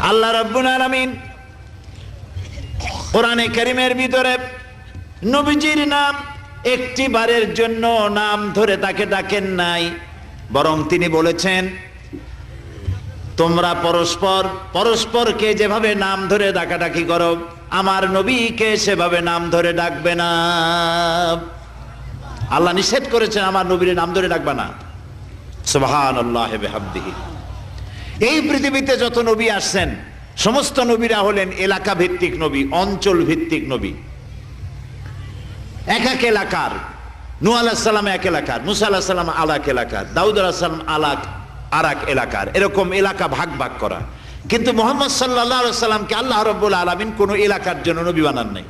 আল্লাহ রাব্বুল আলামিন কোরআনে কারীমের ভিতরে নবীজির নাম একটি বারের জন্য নাম ধরে তাকে ডাকেন নাই, বরং তিনি বলেছেন তোমরা পরস্পর পরস্পরকে যেভাবে নাম ধরে ডাকাডাকি করো আমার নবীকে সেভাবে নাম ধরে ডাকবে না। আল্লাহ নিষেধ করেছেন আমার নবীর নাম ধরে ডাকবে না। সুবহানাল্লাহি ওয়া বিহামদিহি। এই পৃথিবীতে যত নবী আসছেন সমস্ত নবীরা হলেন এলাকা ভিত্তিক নবী, অঞ্চল ভিত্তিক নবী। এক এক এলাকার, নূহ আলাইহিস সালাম এক এলাকার, মুসা আলাইহিস সালাম আলাক এলাকার, দাউদ আলাইহিস সালাম আরাক এলাকার, এরকম এলাকা ভাগ ভাগ করা। কিন্তু মুহাম্মদ সাল্লাল্লাহু আলাইহি ওয়াসাল্লামকে আল্লাহ রাব্বুল আলামিন কোন এলাকার জন্য নবী বানান নাই।